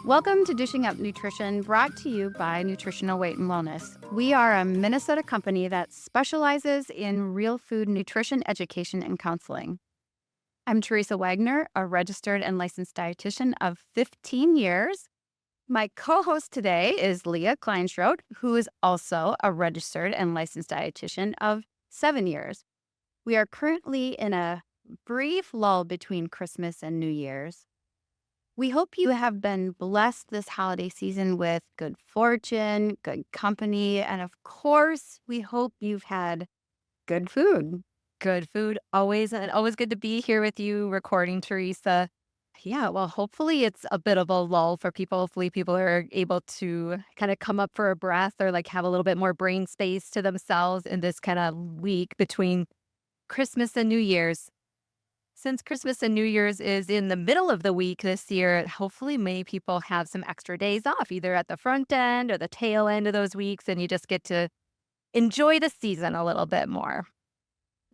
Welcome to Dishing Up Nutrition, brought to you by Nutritional Weight and Wellness. We are a Minnesota company that specializes in real food nutrition education and counseling. I'm Teresa Wagner, a registered and licensed dietitian of 15 years. My co-host today is Leah Kleinschrodt, who is also a registered and licensed dietitian of 7 years. We are currently in a brief lull between Christmas and New Year's. We hope you have been blessed this holiday season with good fortune, good company, and of course, we hope you've had good food. Good food, always and always good to be here with you recording, Teresa. Yeah, well, hopefully it's a bit of a lull for people. Hopefully people are able to kind of come up for a breath or like have a little bit more brain space to themselves in this kind of week between Christmas and New Year's. Since Christmas and New Year's is in the middle of the week this year, hopefully many people have some extra days off, either at the front end or the tail end of those weeks, and you just get to enjoy the season a little bit more.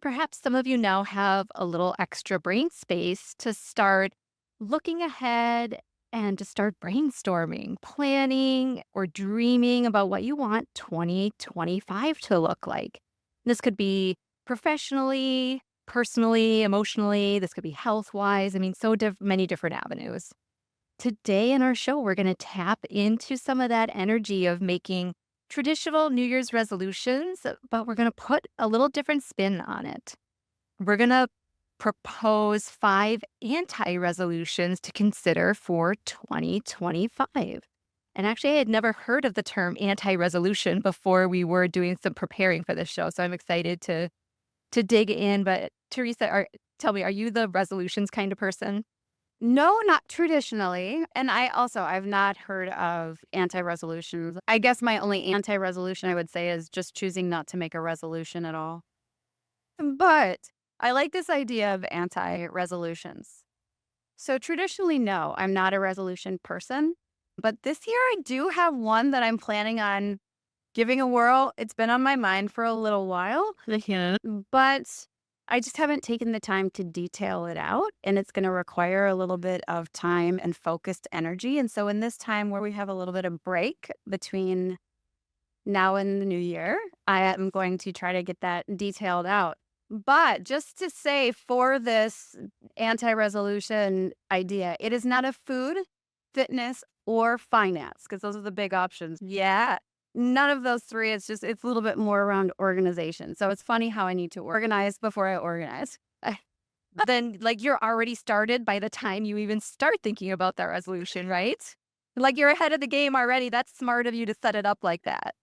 Perhaps some of you now have a little extra brain space to start looking ahead and to start brainstorming, planning, or dreaming about what you want 2025 to look like. This could be professionally, personally, emotionally. This could be health wise. I mean, so many different avenues. Today in our show, we're going to tap into some of that energy of making traditional New Year's resolutions, but we're going to put a little different spin on it. We're going to propose 5 anti resolutions to consider for 2025. And actually, I had never heard of the term anti resolution before we were doing some preparing for this show. So I'm excited to dig in. But Teresa, tell me, are you the resolutions kind of person? No, not traditionally. And I've not heard of anti-resolutions. I guess my only anti-resolution I would say is just choosing not to make a resolution at all. But I like this idea of anti-resolutions. So traditionally, no, I'm not a resolution person. But this year I do have one that I'm planning on giving a whirl. It's been on my mind for a little while, Yeah. but I just haven't taken the time to detail it out. And it's going to require a little bit of time and focused energy. And so, in this time where we have a little bit of break between now and the new year, I am going to try to get that detailed out. But just to say, for this anti resolution idea, it is not a food, fitness, or finance, because those are the big options. Yeah. None of those three. It's a little bit more around organization. So it's funny how I need to organize before I organize. Then, like, you're already started by the time you even start thinking about that resolution, right? Like, you're ahead of the game already. That's smart of you to set it up like that.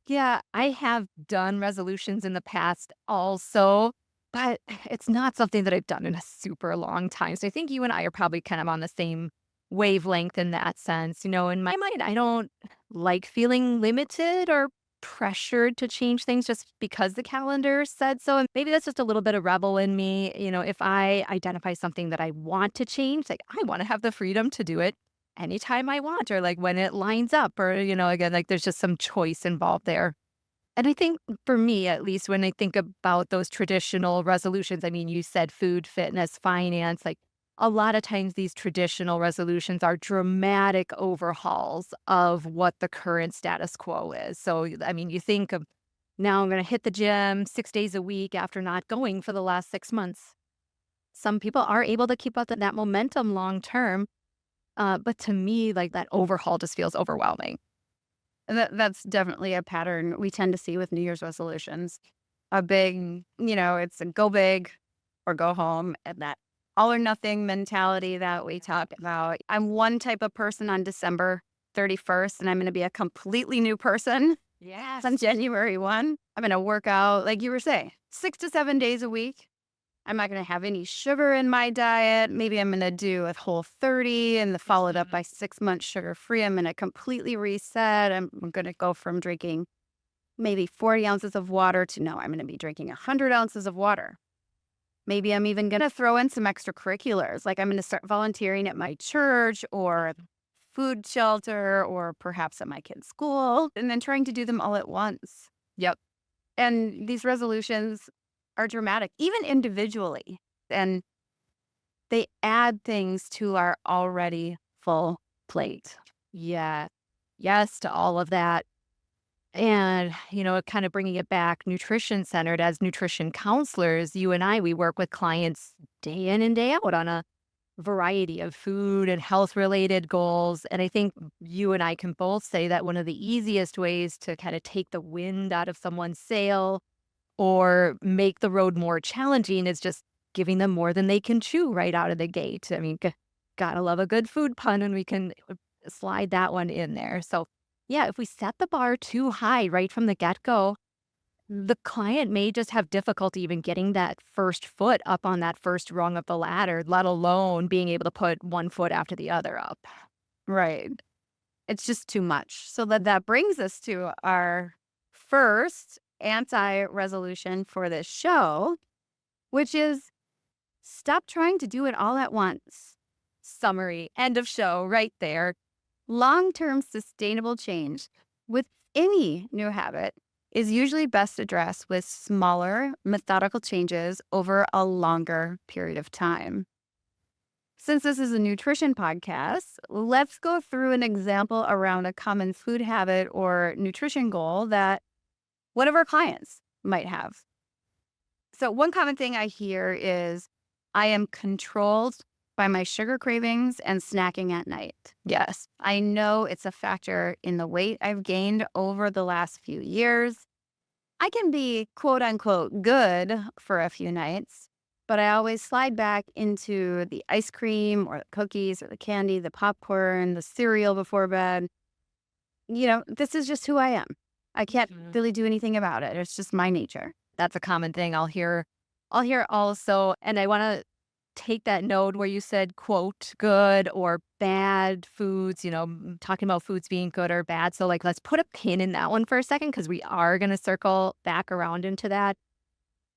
Yeah, I have done resolutions in the past also, but it's not something that I've done in a super long time. So I think you and I are probably kind of on the same wavelength in that sense. In my mind, I don't like feeling limited or pressured to change things just because the calendar said so. And maybe that's just a little bit of rebel in me. If I identify something that I want to change, like I want to have the freedom to do it anytime I want, or like when it lines up, or, again, like there's just some choice involved there. And I think for me, at least when I think about those traditional resolutions, I mean, you said food, fitness, finance, like a lot of times these traditional resolutions are dramatic overhauls of what the current status quo is. So, I mean, you think of now I'm going to hit the gym 6 days a week after not going for the last 6 months. Some people are able to keep up that momentum long term. But to me, like that overhaul just feels overwhelming. That's definitely a pattern we tend to see with New Year's resolutions. A big, it's a go big or go home, and that all or nothing mentality that we talk about. I'm one type of person on December 31st, and I'm going to be a completely new person Yes. on January 1. I'm going to work out, like you were saying, 6 to 7 days a week. I'm not going to have any sugar in my diet. Maybe I'm going to do a Whole30 and followed up by 6 months sugar free. I'm going to completely reset. I'm going to go from drinking maybe 40 ounces of water to no, I'm going to be drinking 100 ounces of water. Maybe I'm even going to throw in some extracurriculars. Like I'm going to start volunteering at my church or food shelter or perhaps at my kid's school, and then trying to do them all at once. Yep. And these resolutions are dramatic, even individually. And they add things to our already full plate. Yeah. Yes to all of that. And, kind of bringing it back nutrition centered as nutrition counselors, you and I, we work with clients day in and day out on a variety of food and health related goals. And I think you and I can both say that one of the easiest ways to kind of take the wind out of someone's sail or make the road more challenging is just giving them more than they can chew right out of the gate. I mean, gotta love a good food pun, and we can slide that one in there. So, yeah, if we set the bar too high right from the get go, the client may just have difficulty even getting that first foot up on that first rung of the ladder, let alone being able to put one foot after the other up. Right. It's just too much. So that brings us to our first anti-resolution for this show, which is stop trying to do it all at once. Summary, end of show, right there. Long-term sustainable change with any new habit is usually best addressed with smaller, methodical changes over a longer period of time. Since this is a nutrition podcast, let's go through an example around a common food habit or nutrition goal that one of our clients might have. So, one common thing I hear is I am controlled by my sugar cravings and snacking at night. Yes, I know it's a factor in the weight I've gained over the last few years. I can be quote unquote good for a few nights, but I always slide back into the ice cream or the cookies or the candy, the popcorn, the cereal before bed. This is just who I am. I can't Mhm. really do anything about it. It's just my nature. That's a common thing I'll hear also, and I want to take that note where you said, quote, good or bad foods, talking about foods being good or bad. So, like, let's put a pin in that one for a second because we are going to circle back around into that.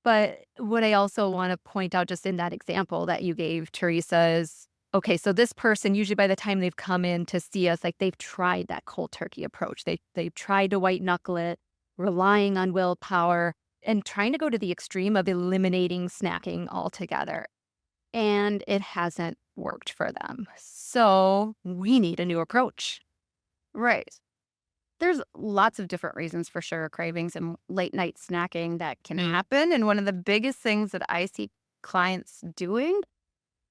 But what I also want to point out just in that example that you gave, Teresa, is okay, so this person, usually by the time they've come in to see us, like they've tried that cold turkey approach. They've tried to white knuckle it, relying on willpower and trying to go to the extreme of eliminating snacking altogether. And it hasn't worked for them. So we need a new approach. Right. There's lots of different reasons for sugar cravings and late night snacking that can happen. And one of the biggest things that I see clients doing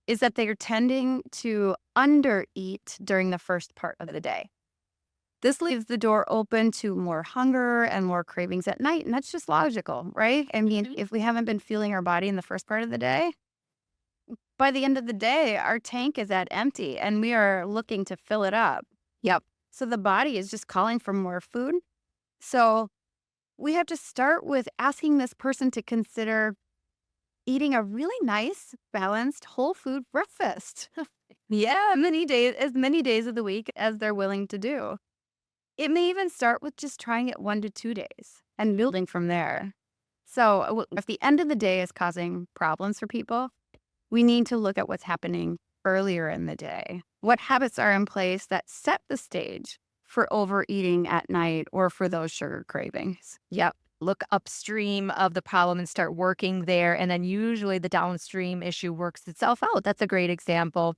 is that they are tending to undereat during the first part of the day. This leaves the door open to more hunger and more cravings at night. And that's just logical, right? I mean, Mhm. if we haven't been fueling our body in the first part of the day, by the end of the day, our tank is at empty and we are looking to fill it up. Yep. So the body is just calling for more food. So we have to start with asking this person to consider eating a really nice, balanced, whole food breakfast. Yeah, as many days of the week as they're willing to do. It may even start with just trying it 1 to 2 days and building from there. So if the end of the day is causing problems for people, we need to look at what's happening earlier in the day. What habits are in place that set the stage for overeating at night or for those sugar cravings? Yep. Look upstream of the problem and start working there. And then usually the downstream issue works itself out. That's a great example.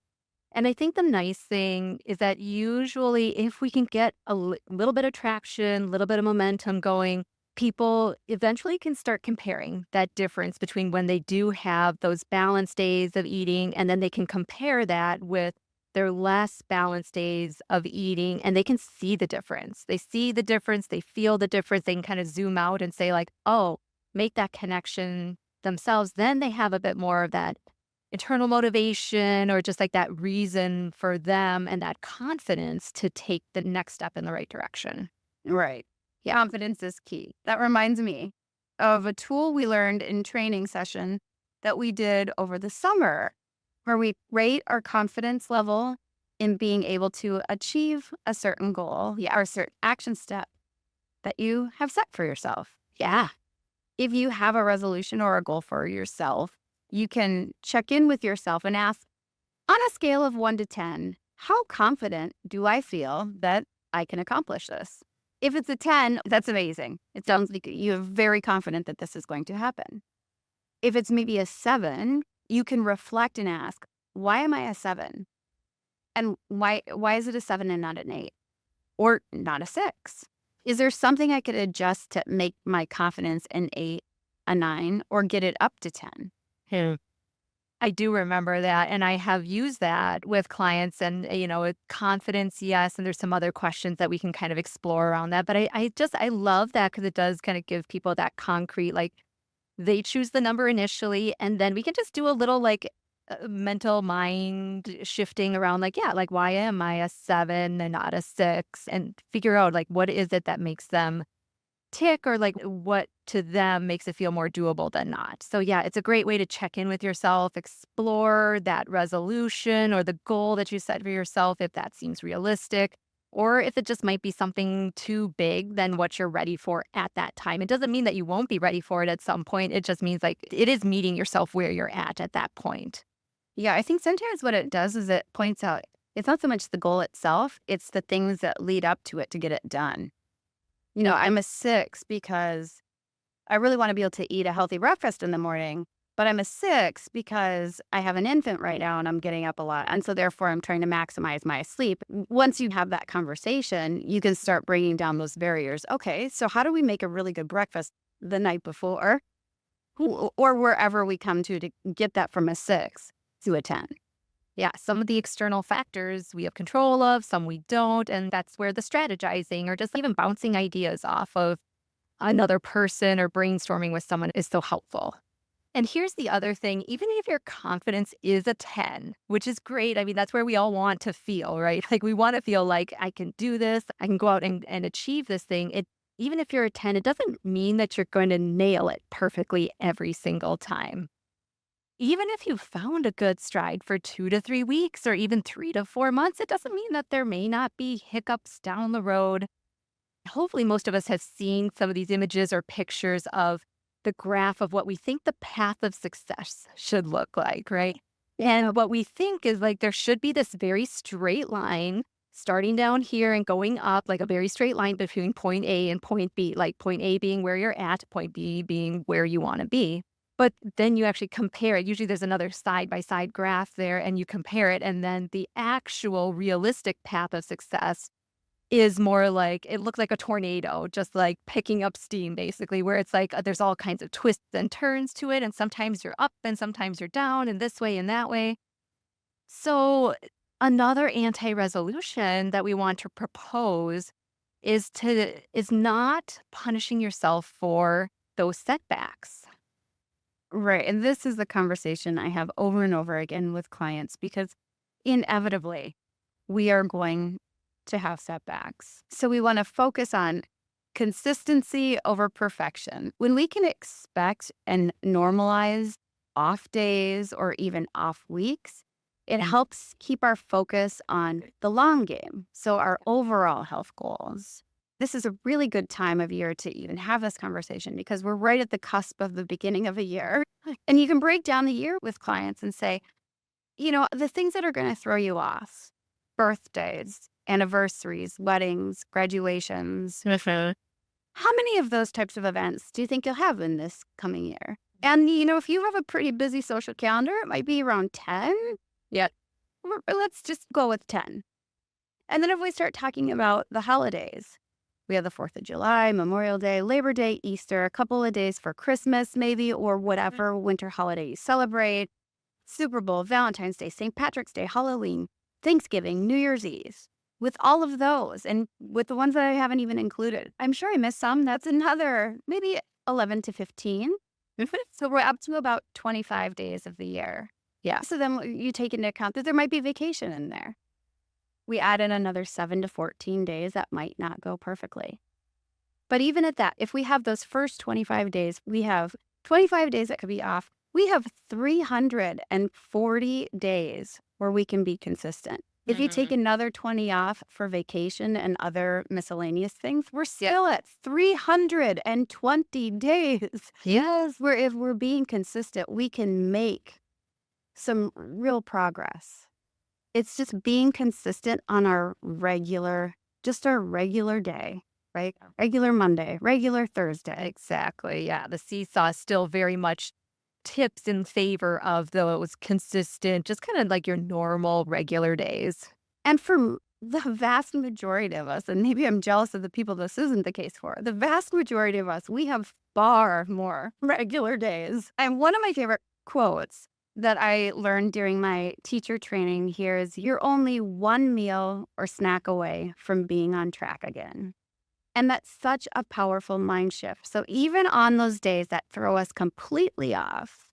And I think the nice thing is that usually, if we can get a little bit of traction, a little bit of momentum going, people eventually can start comparing that difference between when they do have those balanced days of eating, and then they can compare that with their less balanced days of eating, and they can see the difference. They see the difference, they feel the difference, they can kind of zoom out and say, like, oh, make that connection themselves. Then they have a bit more of that internal motivation or just like that reason for them and that confidence to take the next step in the right direction. Right. Yeah. Confidence is key. That reminds me of a tool we learned in training session that we did over the summer, where we rate our confidence level in being able to achieve a certain goal, yeah, or a certain action step that you have set for yourself. Yeah. If you have a resolution or a goal for yourself, you can check in with yourself and ask, on a scale of 1 to 10, how confident do I feel that I can accomplish this? If it's a 10, that's amazing. It sounds like you're very confident that this is going to happen. If it's maybe a 7, you can reflect and ask, why am I a 7? And why is it a 7 and not an 8? or not a 6? Is there something I could adjust to make my confidence an 8, a 9, or get it up to 10? Hmm. I do remember that, and I have used that with clients and, with confidence, yes, and there's some other questions that we can kind of explore around that, but I love that because it does kinda give people that concrete, like, they choose the number initially, and then we can just do a little, like, mental mind shifting around, like, yeah, like, why am I a 7 and not a 6? And figure out, like, what is it that makes them tick or, like, what to them makes it feel more doable than not. So, yeah, it's a great way to check in with yourself, explore that resolution or the goal that you set for yourself if that seems realistic, or if it just might be something too big than what you're ready for at that time. It doesn't mean that you won't be ready for it at some point. It just means, like, it is meeting yourself where you're at that point. Yeah, I think sometimes what it does is it points out it's not so much the goal itself, it's the things that lead up to it to get it done. I'm a 6 because I really want to be able to eat a healthy breakfast in the morning, but I'm a 6 because I have an infant right now and I'm getting up a lot. And so therefore I'm trying to maximize my sleep. Once you have that conversation, you can start bringing down those barriers. Okay, so how do we make a really good breakfast the night before or wherever we come to get that from a 6 to a 10? Yeah, some of the external factors we have control of, some we don't. And that's where the strategizing or just even bouncing ideas off of another person or brainstorming with someone is so helpful. And here's the other thing, even if your confidence is a 10, which is great. I mean, that's where we all want to feel, right? Like we want to feel like I can do this, I can go out and achieve this thing. Even if you're a 10, it doesn't mean that you're going to nail it perfectly every single time. Even if you found a good stride for 2 to 3 weeks or even 3 to 4 months, it doesn't mean that there may not be hiccups down the road. Hopefully, most of us have seen some of these images or pictures of the graph of what we think the path of success should look like, right? And what we think is like there should be this very straight line starting down here and going up, like a very straight line between point A and point B, like point A being where you're at, point B being where you want to be. But then you actually compare it. Usually there's another side by side graph there, and you compare it. And then the actual realistic path of success is more like it looks like a tornado, just like picking up steam, basically, where it's like there's all kinds of twists and turns to it. And sometimes you're up and sometimes you're down, and this way and that way. So, another anti resolution that we want to propose is not punishing yourself for those setbacks. Right. And this is the conversation I have over and over again with clients because inevitably we are going to have setbacks. So we want to focus on consistency over perfection. When we can expect and normalize off days or even off weeks, it helps keep our focus on the long game. So our overall health goals. This is a really good time of year to even have this conversation because we're right at the cusp of the beginning of a year. And you can break down the year with clients and say, the things that are going to throw you off, birthdays, anniversaries, weddings, graduations. How many of those types of events do you think you'll have in this coming year? And, if you have a pretty busy social calendar, it might be around 10. Yeah. Let's just go with 10. And then if we start talking about the holidays, we have the 4th of July, Memorial Day, Labor Day, Easter, a couple of days for Christmas, maybe, or whatever winter holiday you celebrate. Super Bowl, Valentine's Day, St. Patrick's Day, Halloween, Thanksgiving, New Year's Eve. With all of those and with the ones that I haven't even included, I'm sure I missed some. That's another maybe 11 to 15. So we're up to about 25 days of the year. Yeah. So then you take into account that there might be vacation in there. We add in another 7 to 14 days that might not go perfectly. But even at that, if we have those first 25 days, we have 25 days that could be off. We have 340 days where we can be consistent. If you take another 20 off for vacation and other miscellaneous things, we're still at 320 days. Yes. Where if we're being consistent, we can make some real progress. It's just being consistent on our regular day, right? Regular Monday, regular Thursday. Exactly. Yeah. The seesaw is still very much tips in favor of those consistent, just kind of like your normal regular days. And for the vast majority of us, and maybe I'm jealous of the people this isn't the case for, the vast majority of us, we have far more regular days. And one of my favorite quotes that I learned during my teacher training here is you're only one meal or snack away from being on track again. And that's such a powerful mind shift. So even on those days that throw us completely off,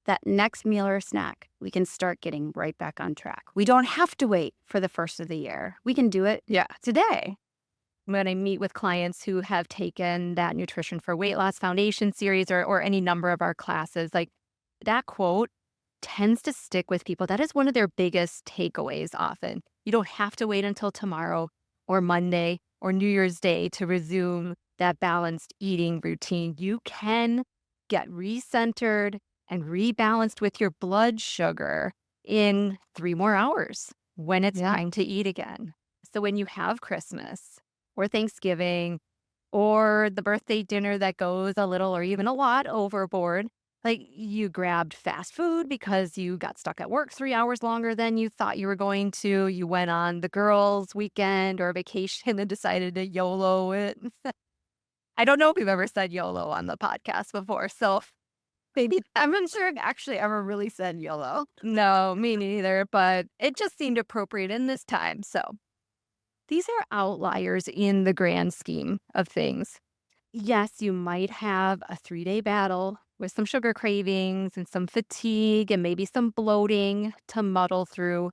that next meal or snack, we can start getting right back on track. We don't have to wait for the first of the year. We can do it today. When I meet with clients who have taken that Nutrition for Weight Loss Foundation series or any number of our classes, like that quote tends to stick with people. That is one of their biggest takeaways often. You don't have to wait until tomorrow or Monday or New Year's Day to resume that balanced eating routine. You can get recentered and rebalanced with your blood sugar in 3 more hours when it's Yeah. time to eat again. So when you have Christmas or Thanksgiving or the birthday dinner that goes a little or even a lot overboard, like you grabbed fast food because you got stuck at work 3 hours longer than you thought you were going to. You went on the girls' weekend or vacation and decided to YOLO it. I don't know if we've ever said YOLO on the podcast before. So maybe I'm not sure I've actually ever really said YOLO. no, me neither, but it just seemed appropriate in this time. So these are outliers in the grand scheme of things. Yes, you might have a 3-day battle with some sugar cravings and some fatigue and maybe some bloating to muddle through.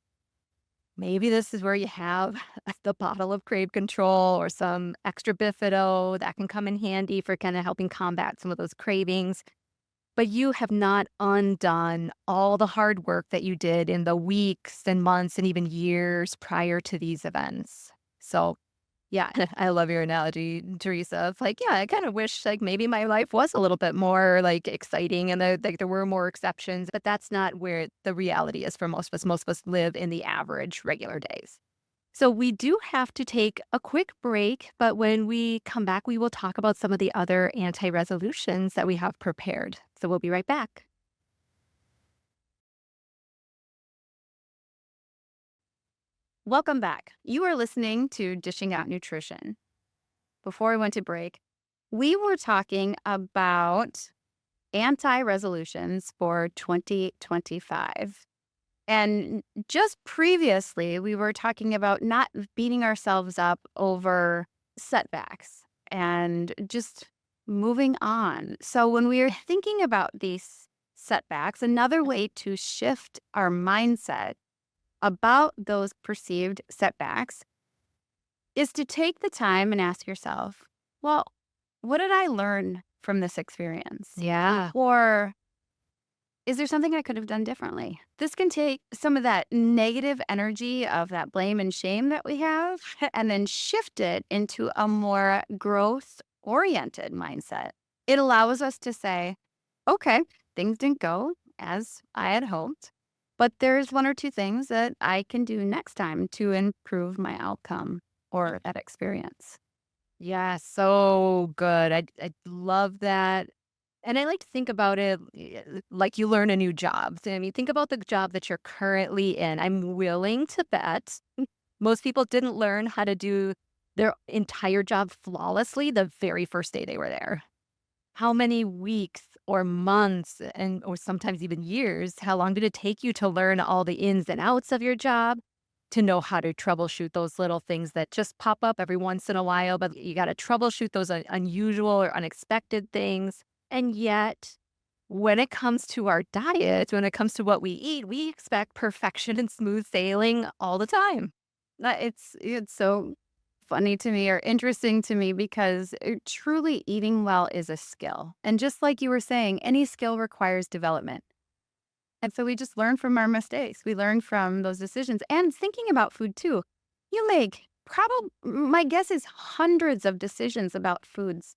Maybe this is where you have the bottle of Crave Control or some extra Bifido that can come in handy for kind of helping combat some of those cravings. But you have not undone all the hard work that you did in the weeks and months and even years prior to these events. So, yeah, I love your analogy, Teresa, of like, yeah, I kind of wish like maybe my life was a little bit more like exciting and like there were more exceptions, but that's not where the reality is for most of us. Most of us live in the average regular days. So we do have to take a quick break, but when we come back, we will talk about some of the other anti-resolutions that we have prepared. So we'll be right back. Welcome back. You are listening to Dishing Out Nutrition. Before we went to break, we were talking about anti-resolutions for 2025. And just previously, we were talking about not beating ourselves up over setbacks and just moving on. So, when we are thinking about these setbacks, another way to shift our mindset about those perceived setbacks is to take the time and ask yourself, well, what did I learn from this experience? Yeah. Or is there something I could have done differently? This can take some of that negative energy of that blame and shame that we have and then shift it into a more growth oriented mindset. It allows us to say, okay, things didn't go as I had hoped, but there's one or two things that I can do next time to improve my outcome or that experience. Yeah, so good. I love that. And I like to think about it like you learn a new job. So, I mean, think about the job that you're currently in. I'm willing to bet most people didn't learn how to do their entire job flawlessly the very first day they were there. How many weeks or months and or sometimes even years, how long did it take you to learn all the ins and outs of your job? To know how to troubleshoot those little things that just pop up every once in a while, but you got to troubleshoot those unusual or unexpected things. And yet, when it comes to our diet, when it comes to what we eat, we expect perfection and smooth sailing all the time. It's so funny to me or interesting to me because truly eating well is a skill. And just like you were saying, any skill requires development. And so we just learn from our mistakes. We learn from those decisions and thinking about food too. You make probably, my guess is hundreds of decisions about foods,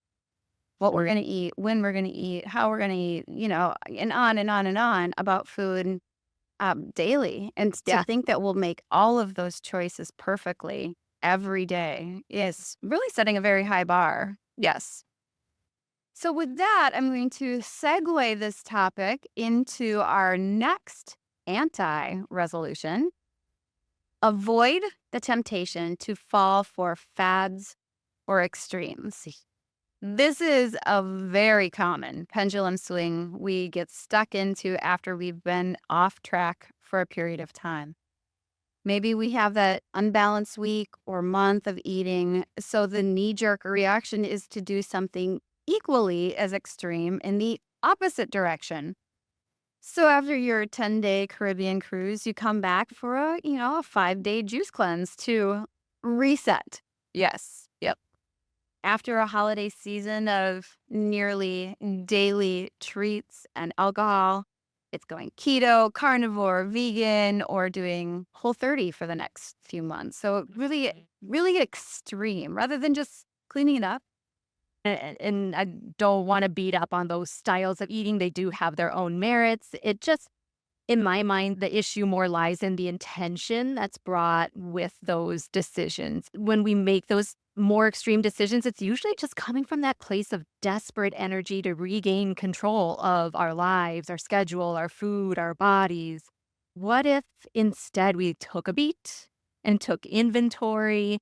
what we're going to eat, when we're going to eat, how we're going to eat, and on and on and on about food daily. And to Yeah. think that we'll make all of those choices perfectly every day is really setting a very high bar. Yes. So, with that, I'm going to segue this topic into our next anti resolution Avoid the temptation to fall for fads or extremes. This is a very common pendulum swing we get stuck into after we've been off track for a period of time. Maybe we have that unbalanced week or month of eating, so the knee jerk reaction is to do something equally as extreme in the opposite direction. So after your 10-day Caribbean cruise, you come back for a 5-day juice cleanse to reset. Yes. Yep. After a holiday season of nearly daily treats and alcohol, it's going keto, carnivore, vegan, or doing Whole30 for the next few months. So really, really extreme rather than just cleaning it up. And I don't want to beat up on those styles of eating. They do have their own merits. It just, in my mind, the issue more lies in the intention that's brought with those decisions. When we make those more extreme decisions, it's usually just coming from that place of desperate energy to regain control of our lives, our schedule, our food, our bodies. What if instead we took a beat and took inventory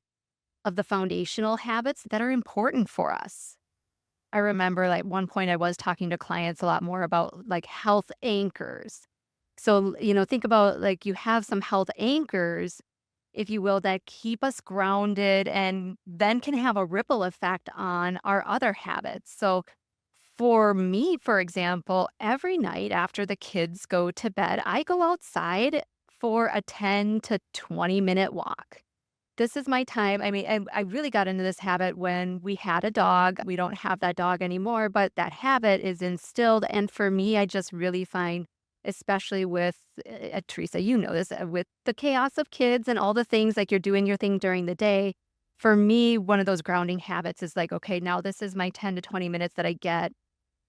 of the foundational habits that are important for us? I remember like one point I was talking to clients a lot more about like health anchors. So, think about like you have some health anchors, if you will, that keep us grounded and then can have a ripple effect on our other habits. So, for me, for example, every night after the kids go to bed, I go outside for a 10 to 20-minute walk. This is my time. I mean, I really got into this habit when we had a dog. We don't have that dog anymore, but that habit is instilled. And for me, I just really find, especially with Teresa, you know this, with the chaos of kids and all the things like you're doing your thing during the day. For me, one of those grounding habits is like, okay, now this is my 10 to 20 minutes that I get.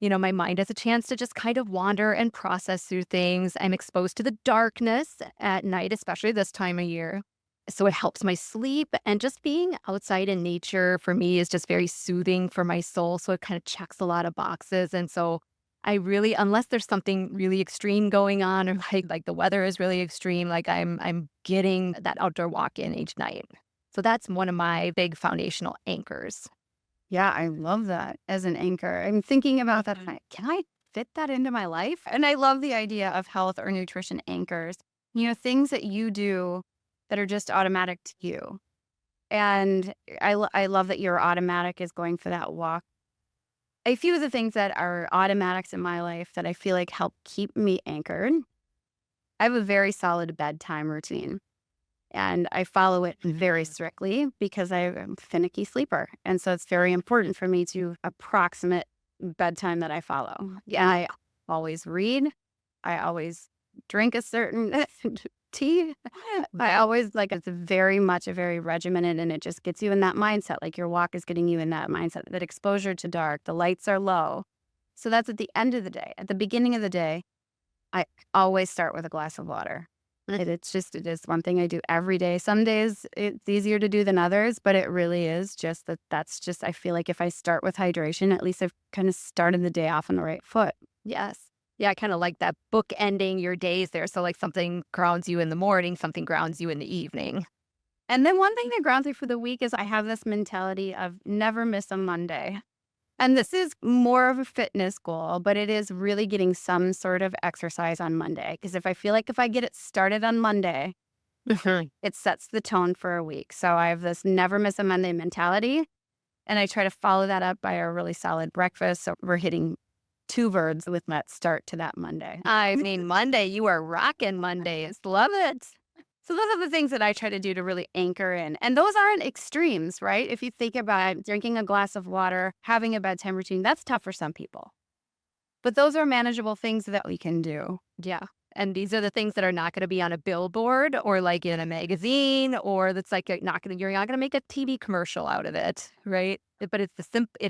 My mind has a chance to just kind of wander and process through things. I'm exposed to the darkness at night, especially this time of year. So it helps my sleep, and just being outside in nature for me is just very soothing for my soul. So it kind of checks a lot of boxes. And so I really, unless there's something really extreme going on or like the weather is really extreme, like I'm getting that outdoor walk in each night. So that's one of my big foundational anchors. Yeah, I love that as an anchor. I'm thinking about that. Can I fit that into my life? And I love the idea of health or nutrition anchors. Things that you do that are just automatic to you. And I love that your automatic is going for that walk. A few of the things that are automatics in my life that I feel like help keep me anchored. I have a very solid bedtime routine. And I follow it very strictly because I'm a finicky sleeper. And so it's very important for me to approximate bedtime that I follow. Yeah, I always read. I always drink a certain tea. I always it's very much a very regimented, and it just gets you in that mindset. Like your walk is getting you in that mindset, that exposure to dark, the lights are low. So that's at the end of the day. At the beginning of the day, I always start with a glass of water. It is one thing I do every day. Some days it's easier to do than others, but it really is just that's just, I feel like if I start with hydration, at least I've kind of started the day off on the right foot. Yes. Yeah, I kind of like that book ending your days there. So like something grounds you in the morning, something grounds you in the evening. And then one thing that grounds me for the week is I have this mentality of never miss a Monday. And this is more of a fitness goal, but it is really getting some sort of exercise on Monday. Because if I feel like if I get it started on Monday, it sets the tone for a week. So I have this never miss a Monday mentality. And I try to follow that up by a really solid breakfast. So we're hitting two birds with that start to that Monday. I mean, Monday, you are rocking Mondays. Love it. So those are the things that I try to do to really anchor in. And those aren't extremes, right? If you think about drinking a glass of water, having a bedtime routine, that's tough for some people. But those are manageable things that we can do. Yeah. And these are the things that are not going to be on a billboard or like in a magazine, or that's like you're not going to make a TV commercial out of it, right? But it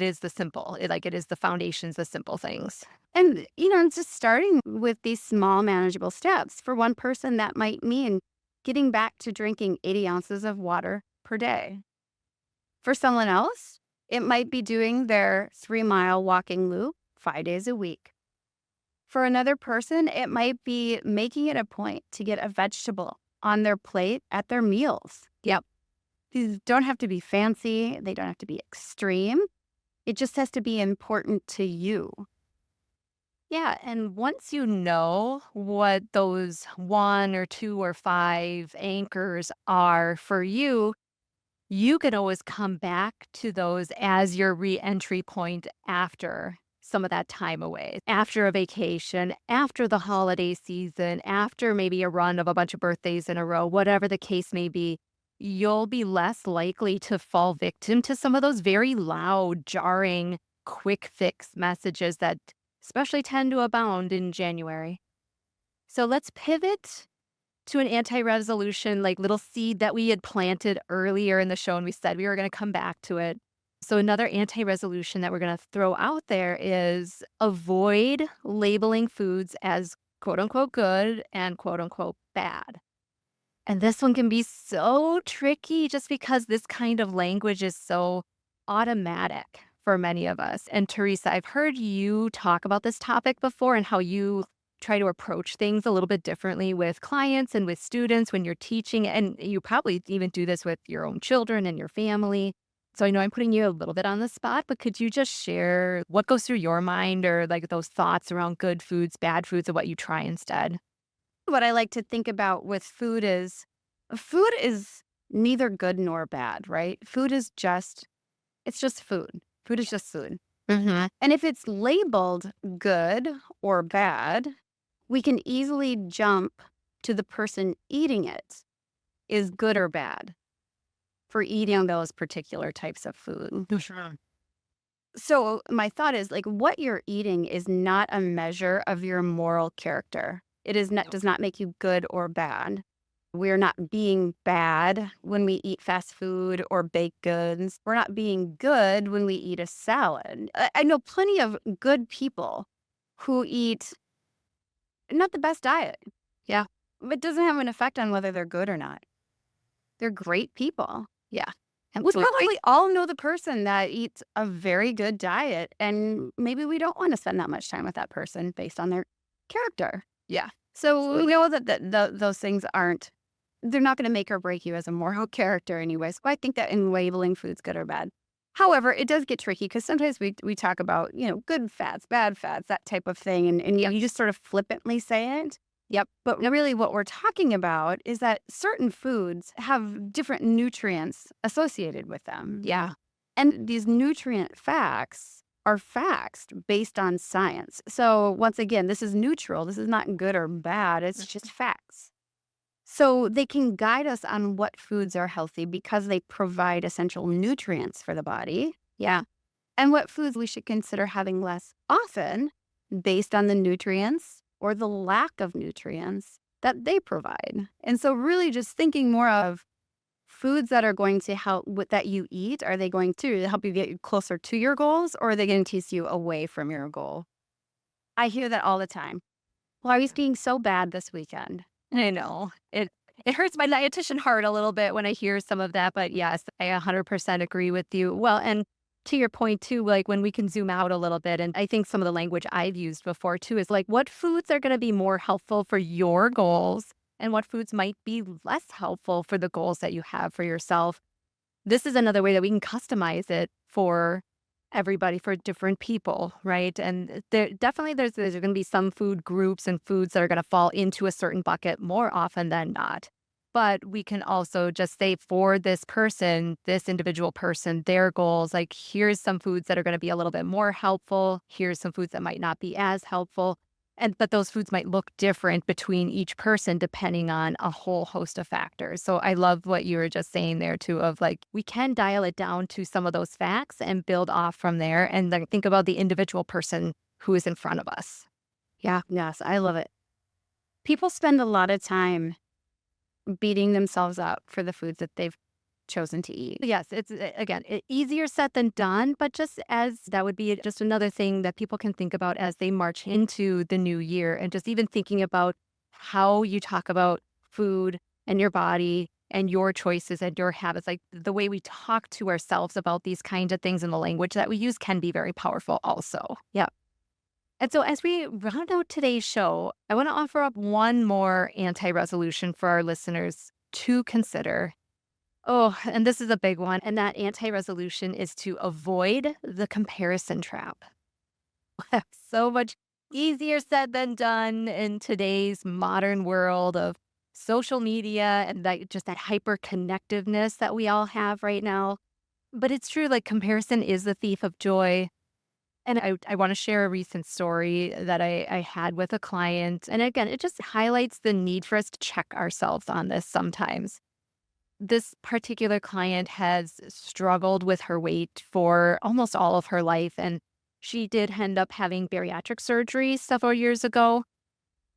is the simple. It is the foundations, the simple things. And it's just starting with these small manageable steps. For one person, that might mean getting back to drinking 80 ounces of water per day. For someone else, it might be doing their 3-mile walking loop 5 days a week. For another person, it might be making it a point to get a vegetable on their plate at their meals. Yep. These don't have to be fancy, they don't have to be extreme. It just has to be important to you. Yeah, and once you know what those 1 or 2 or 5 anchors are for you, you can always come back to those as your re-entry point after some of that time away, after a vacation, after the holiday season, after maybe a run of a bunch of birthdays in a row, whatever the case may be. You'll be less likely to fall victim to some of those very loud, jarring, quick fix messages that especially tend to abound in January. So let's pivot to an anti-resolution, like little seed that we had planted earlier in the show, and we said we were going to come back to it. So another anti-resolution that we're going to throw out there is avoid labeling foods as quote unquote good and quote unquote bad. And this one can be so tricky just because this kind of language is so automatic for many of us. And Teresa, I've heard you talk about this topic before and how you try to approach things a little bit differently with clients and with students when you're teaching. And you probably even do this with your own children and your family. So I know I'm putting you a little bit on the spot, but could you just share what goes through your mind or like those thoughts around good foods, bad foods, and what you try instead? What I like to think about with food is neither good nor bad, right? It's just food. Food is just food. Mm-hmm. And if it's labeled good or bad, we can easily jump to the person eating it is good or bad for eating those particular types of food. Sure. So my thought is like what you're eating is not a measure of your moral character. It is not Nope. does not make you good or bad. We're not being bad when we eat fast food or baked goods. We're not being good when we eat a salad. I know plenty of good people who eat not the best diet. Yeah. But it doesn't have an effect on whether they're good or not. They're great people. Yeah. We Absolutely. probably all know the person that eats a very good diet, and maybe we don't want to spend that much time with that person based on their character. Yeah. So we know that those things they're not going to make or break you as a moral character anyway. So I think that in labeling foods good or bad. However, it does get tricky because sometimes we talk about, good fats, bad fats, that type of thing. And you just sort of flippantly say it. Yep. But really what we're talking about is that certain foods have different nutrients associated with them. Yeah. And these nutrient facts are facts based on science. So once again, this is neutral. This is not good or bad. It's just facts. So they can guide us on what foods are healthy because they provide essential nutrients for the body. Yeah. And what foods we should consider having less often based on the nutrients or the lack of nutrients that they provide. And so really just thinking more of foods that are going to help with that you eat, are they going to help you get closer to your goals or are they going to tease you away from your goal? I hear that all the time. Well, I was being so bad this weekend. I know. It hurts my dietitian heart a little bit when I hear some of that, but yes, I 100% agree with you. Well, and to your point too, like when we can zoom out a little bit, and I think some of the language I've used before too is like what foods are going to be more helpful for your goals and what foods might be less helpful for the goals that you have for yourself. This is another way that we can customize it for everybody, for different people, right? And there's going to be some food groups and foods that are going to fall into a certain bucket more often than not. But we can also just say for this person, this individual person, their goals, like here's some foods that are going to be a little bit more helpful. Here's some foods that might not be as helpful. But those foods might look different between each person depending on a whole host of factors. So I love what you were just saying there too, of like, we can dial it down to some of those facts and build off from there. And then think about the individual person who is in front of us. Yeah, yes, I love it. People spend a lot of time beating themselves up for the foods that they've chosen to eat. Yes, it's again easier said than done, but just as that would be just another thing that people can think about as they march into the new year, and just even thinking about how you talk about food and your body and your choices and your habits, like the way we talk to ourselves about these kinds of things and the language that we use can be very powerful also. Yeah. And so, as we round out today's show, I want to offer up one more anti resolution for our listeners to consider. Oh, and this is a big one. And that anti resolution is to avoid the comparison trap. So much easier said than done in today's modern world of social media and that just that hyper connectiveness that we all have right now. But it's true, like comparison is the thief of joy. And I want to share a recent story that I had with a client. And again, it just highlights the need for us to check ourselves on this sometimes. This particular client has struggled with her weight for almost all of her life. And she did end up having bariatric surgery several years ago.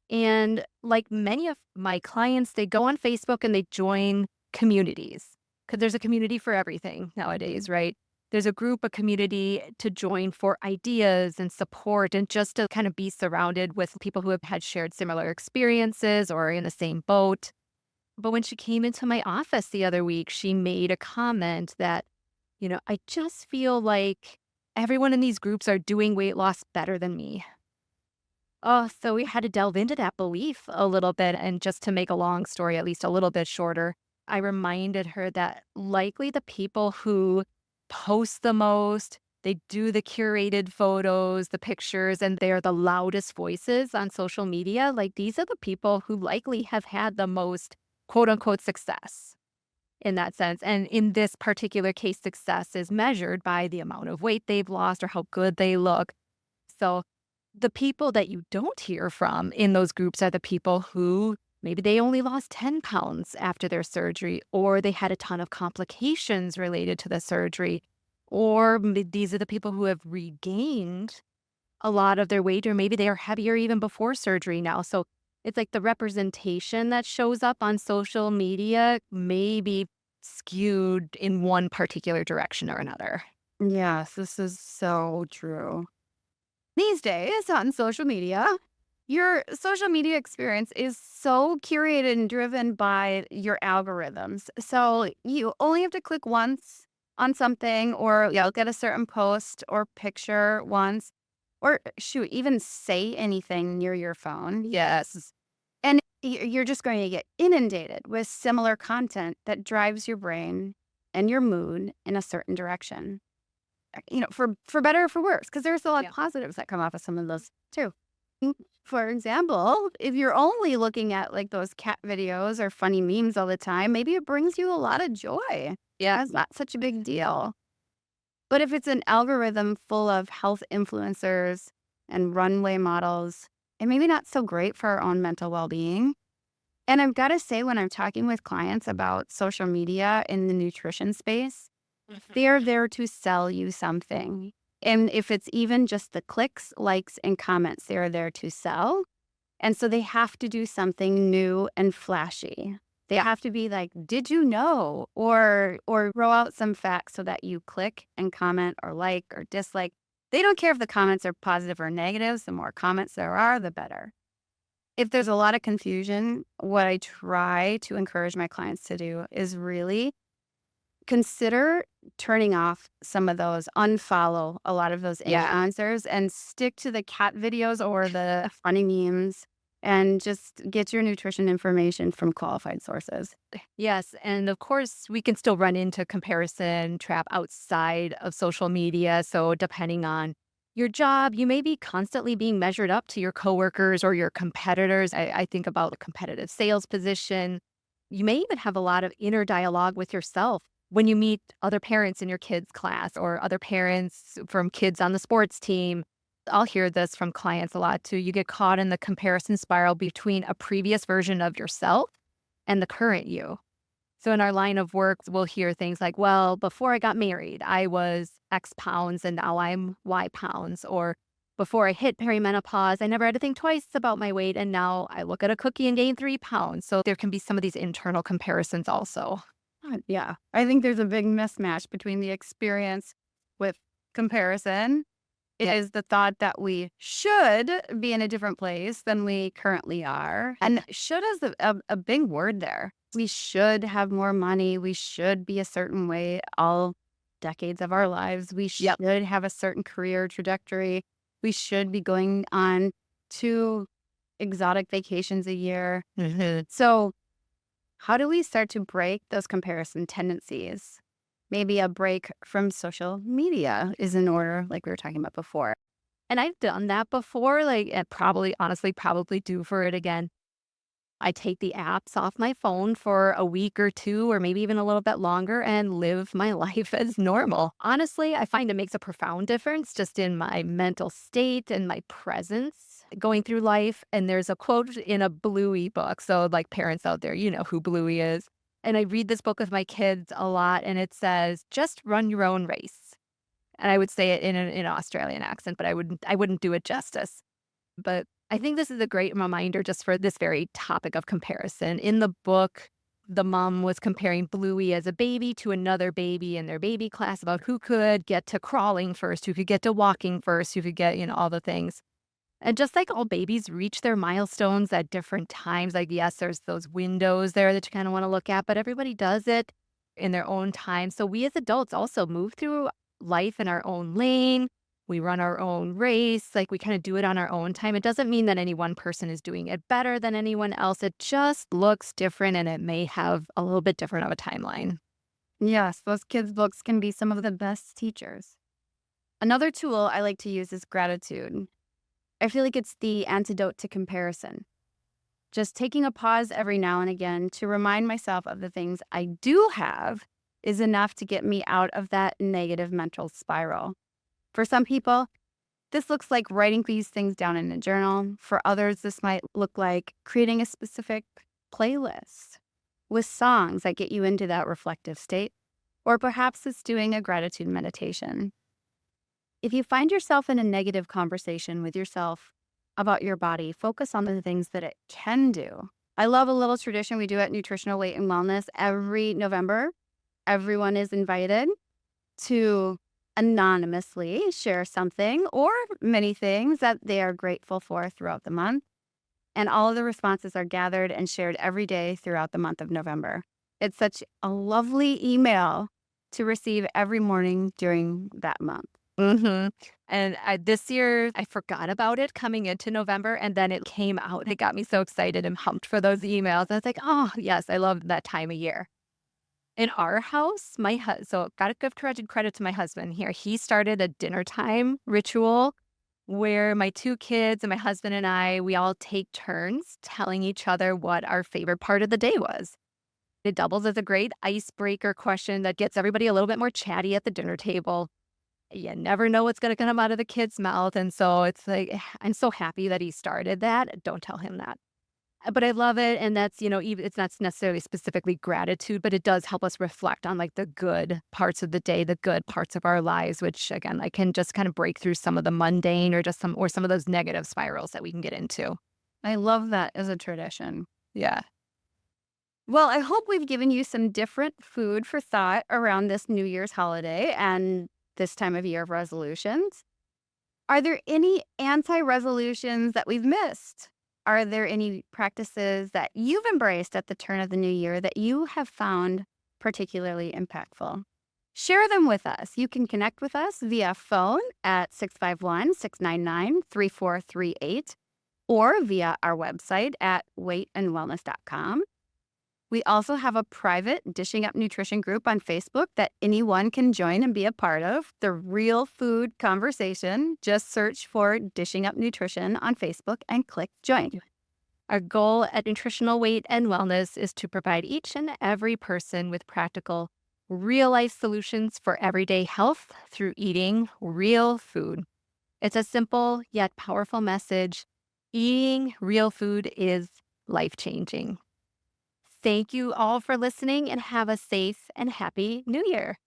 And like many of my clients, they go on Facebook and they join communities because there's a community for everything nowadays, right? There's a group, a community to join for ideas and support and just to kind of be surrounded with people who have had shared similar experiences or in the same boat. But when she came into my office the other week, she made a comment that, I just feel like everyone in these groups are doing weight loss better than me. Oh, so we had to delve into that belief a little bit. And just to make a long story, at least a little bit shorter, I reminded her that likely the people who post the most, they do the curated photos, the pictures, and they're the loudest voices on social media. Like these are the people who likely have had the most quote unquote success in that sense. And in this particular case, success is measured by the amount of weight they've lost or how good they look. So the people that you don't hear from in those groups are the people who maybe they only lost 10 pounds after their surgery, or they had a ton of complications related to the surgery, or these are the people who have regained a lot of their weight, or maybe they are heavier even before surgery now. So it's like the representation that shows up on social media may be skewed in one particular direction or another. Yes, this is so true. These days on social media, your social media experience is so curated and driven by your algorithms. So you only have to click once on something or get a certain post or picture once or shoot, even say anything near your phone. Yes. And you're just going to get inundated with similar content that drives your brain and your mood in a certain direction. For better or for worse, because there's a lot Yeah. of positives that come off of some of those too. For example, if you're only looking at like those cat videos or funny memes all the time, maybe it brings you a lot of joy. Yeah. That's not such a big deal. But if it's an algorithm full of health influencers and runway models, it may be not so great for our own mental well-being. And I've got to say, when I'm talking with clients about social media in the nutrition space, Mhm. they're there to sell you something. And if it's even just the clicks, likes, and comments, they're there to sell. And so they have to do something new and flashy. They have to be like, "Did you know?" or throw out some facts so that you click and comment or like or dislike. They don't care if the comments are positive or negatives. The more comments there are, the better. If there's a lot of confusion, what I try to encourage my clients to do is really consider turning off some of those, unfollow a lot of those Yeah. influencers and stick to the cat videos or the funny memes and just get your nutrition information from qualified sources. Yes, and of course, we can still run into comparison trap outside of social media. So, depending on your job, you may be constantly being measured up to your coworkers or your competitors. I think about a competitive sales position. You may even have a lot of inner dialogue with yourself when you meet other parents in your kids' class or other parents from kids on the sports team. I'll hear this from clients a lot too. You get caught in the comparison spiral between a previous version of yourself and the current you. So in our line of work, we'll hear things like, well, before I got married, I was X pounds and now I'm Y pounds. Or before I hit perimenopause, I never had to think twice about my weight. And now I look at a cookie and gain 3 pounds. So there can be some of these internal comparisons also. Yeah, I think there's a big mismatch between the experience with comparison Yeah. is the thought that we should be in a different place than we currently are. And should is a big word there. We should have more money. We should be a certain way all decades of our lives. We Yep. should have a certain career trajectory. We should be going on 2 exotic vacations a year. Mhm. So, how do we start to break those comparison tendencies? Maybe a break from social media is in order, like we were talking about before. And I've done that before, like, and probably, honestly, probably do for it again. I take the apps off my phone for a week or 2 or maybe even a little bit longer and live my life as normal. Honestly, I find it makes a profound difference just in my mental state and my presence going through life. And there's a quote in a Bluey book. So, like, parents out there, you know who Bluey is. And I read this book with my kids a lot, and it says, "Just run your own race." And I would say it in an Australian accent, but I wouldn't do it justice. But I think this is a great reminder just for this very topic of comparison. In the book, the mom was comparing Bluey as a baby to another baby in their baby class about who could get to crawling first, who could get to walking first, who could get, all the things. And just like all babies reach their milestones at different times, like, yes, there's those windows there that you kind of want to look at, but everybody does it in their own time. So we as adults also move through life in our own lane. We run our own race, like we kind of do it on our own time. It doesn't mean that any one person is doing it better than anyone else. It just looks different and it may have a little bit different of a timeline. Yes, those kids' books can be some of the best teachers. Another tool I like to use is gratitude. I feel like it's the antidote to comparison. Just taking a pause every now and again to remind myself of the things I do have is enough to get me out of that negative mental spiral. For some people, this looks like writing these things down in a journal. For others, this might look like creating a specific playlist with songs that get you into that reflective state. Or perhaps it's doing a gratitude meditation. If you find yourself in a negative conversation with yourself about your body, focus on the things that it can do. I love a little tradition we do at Nutritional Weight and Wellness every November. Everyone is invited to anonymously share something or many things that they are grateful for throughout the month. And all of the responses are gathered and shared every day throughout the month of November. It's such a lovely email to receive every morning during that month. Hmm. And this year, I forgot about it coming into November, and then it came out. It got me so excited and pumped for those emails. I was like, oh, yes, I love that time of year. In our house, so gotta give credit to my husband here. He started a dinner time ritual where my 2 kids and my husband and I, we all take turns telling each other what our favorite part of the day was. It doubles as a great icebreaker question that gets everybody a little bit more chatty at the dinner table. You never know what's gonna come out of the kid's mouth, and so it's like, I'm so happy that he started that. Don't tell him that. But I love it, and that's, even it's not necessarily specifically gratitude, but it does help us reflect on, like, the good parts of the day, the good parts of our lives, which, again, like, can just kind of break through some of the mundane or just some of those negative spirals that we can get into. I love that as a tradition. Yeah. Well, I hope we've given you some different food for thought around this New Year's holiday and this time of year of resolutions. Are there any anti resolutions that we've missed? Are there any practices that you've embraced at the turn of the new year that you have found particularly impactful? Share them with us. You can connect with us via phone at 651-699-3438 or via our website at weightandwellness.com. We also have a private Dishing Up Nutrition group on Facebook that anyone can join and be a part of. The real food conversation. Just search for Dishing Up Nutrition on Facebook and click join. Our goal at Nutritional Weight and Wellness is to provide each and every person with practical, real-life solutions for everyday health through eating real food. It's a simple yet powerful message. Eating real food is life-changing. Thank you all for listening and have a safe and happy New Year.